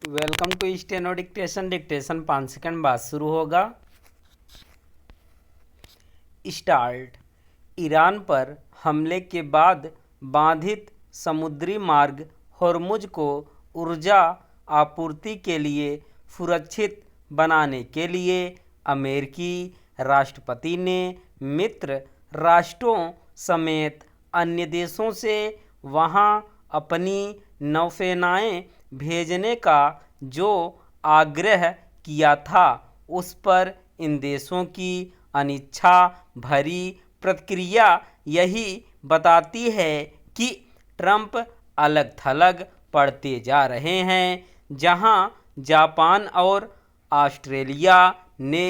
Welcome to steno dictation. Dictation 5 second बाद शुरू होगा। स्टार्ट। ईरान पर हमले के बाद बाधित समुद्री मार्ग होर्मुज को ऊर्जा आपूर्ति के लिए सुरक्षित बनाने के लिए अमेरिकी राष्ट्रपति ने मित्र राष्ट्रों समेत अन्य देशों से वहां अपनी नौसेनाएं भेजने का जो आग्रह किया था, उस पर इन देशों की अनिच्छा भरी प्रतिक्रिया यही बताती है कि ट्रंप अलग थलग पड़ते जा रहे हैं। जहां जापान और ऑस्ट्रेलिया ने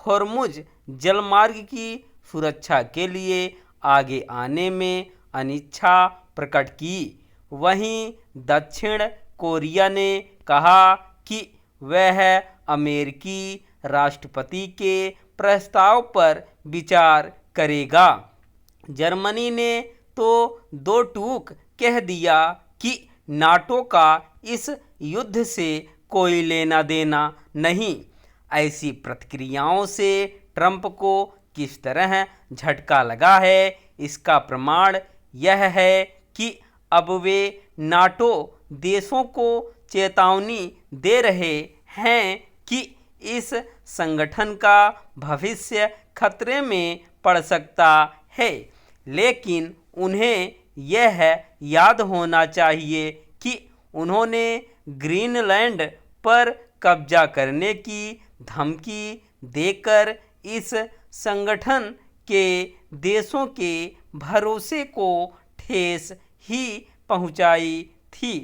होर्मुज जलमार्ग की सुरक्षा के लिए आगे आने में अनिच्छा प्रकट की, वहीं दक्षिण कोरिया ने कहा कि वह अमेरिकी राष्ट्रपति के प्रस्ताव पर विचार करेगा। जर्मनी ने तो दो टूक कह दिया कि नाटो का इस युद्ध से कोई लेना देना नहीं। ऐसी प्रतिक्रियाओं से ट्रंप को किस तरह झटका लगा है, इसका प्रमाण यह है कि अब वे नाटो देशों को चेतावनी दे रहे हैं कि इस संगठन का भविष्य खतरे में पड़ सकता है। लेकिन उन्हें यह याद होना चाहिए कि उन्होंने ग्रीनलैंड पर कब्जा करने की धमकी देकर इस संगठन के देशों के भरोसे को ठेस ही पहुंचाई थी।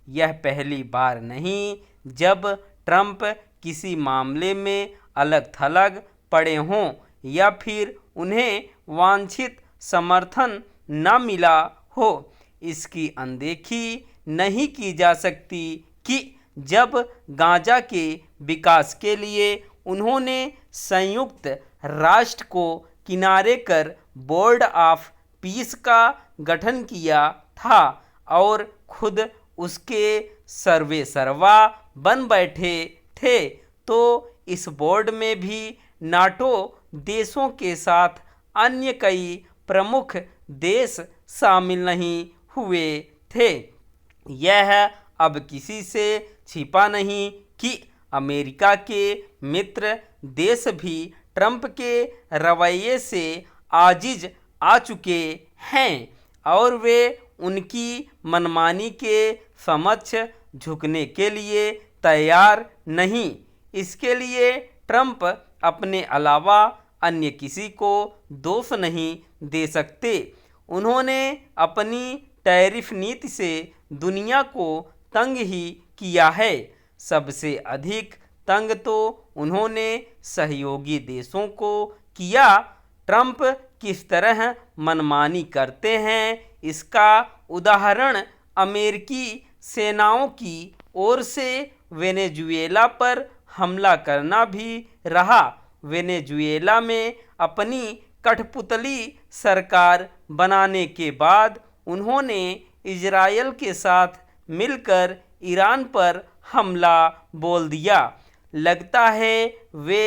यह पहली बार नहीं जब ट्रंप किसी मामले में अलग थलग पड़े हों या फिर उन्हें वांछित समर्थन न मिला हो। इसकी अनदेखी नहीं की जा सकती कि जब गाजा के विकास के लिए उन्होंने संयुक्त राष्ट्र को किनारे कर बोर्ड ऑफ पीस का गठन किया था और खुद उसके सर्वेसर्वा बन बैठे थे, तो इस बोर्ड में भी नाटो देशों के साथ अन्य कई प्रमुख देश शामिल नहीं हुए थे। यह अब किसी से छिपा नहीं कि अमेरिका के मित्र देश भी ट्रंप के रवैये से आजिज आ चुके हैं और वे उनकी मनमानी के समक्ष झुकने के लिए तैयार नहीं। इसके लिए ट्रंप अपने अलावा अन्य किसी को दोष नहीं दे सकते। उन्होंने अपनी टैरिफ नीति से दुनिया को तंग ही किया है। सबसे अधिक तंग तो उन्होंने सहयोगी देशों को किया। ट्रंप किस तरह मनमानी करते हैं, इसका उदाहरण अमेरिकी सेनाओं की ओर से वेनेजुएला पर हमला करना भी रहा। वेनेजुएला में अपनी कठपुतली सरकार बनाने के बाद उन्होंने इजरायल के साथ मिलकर ईरान पर हमला बोल दिया। लगता है वे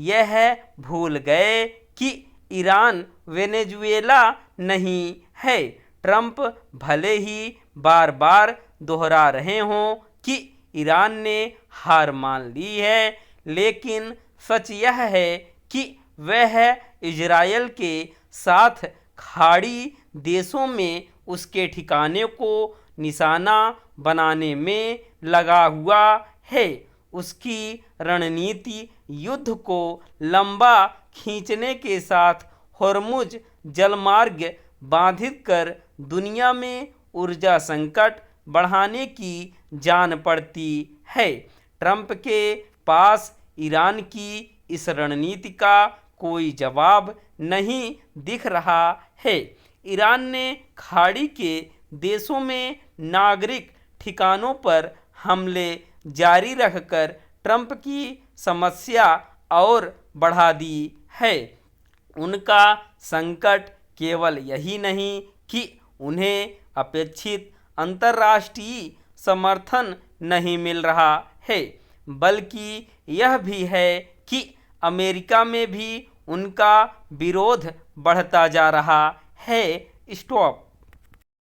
यह भूल गए कि ईरान वेनेजुएला नहीं है। ट्रंप भले ही बार बार दोहरा रहे हों कि ईरान ने हार मान ली है, लेकिन सच यह है कि वह इजरायल के साथ खाड़ी देशों में उसके ठिकाने को निशाना बनाने में लगा हुआ है। उसकी रणनीति युद्ध को लंबा खींचने के साथ होर्मुज जलमार्ग बाधित कर दुनिया में ऊर्जा संकट बढ़ाने की जान पड़ती है। ट्रंप के पास ईरान की इस रणनीति का कोई जवाब नहीं दिख रहा है। ईरान ने खाड़ी के देशों में नागरिक ठिकानों पर हमले जारी रखकर ट्रंप की समस्या और बढ़ा दी है। उनका संकट केवल यही नहीं कि उन्हें अपेक्षित अंतर्राष्ट्रीय समर्थन नहीं मिल रहा है, बल्कि यह भी है कि अमेरिका में भी उनका विरोध बढ़ता जा रहा है। स्टॉप।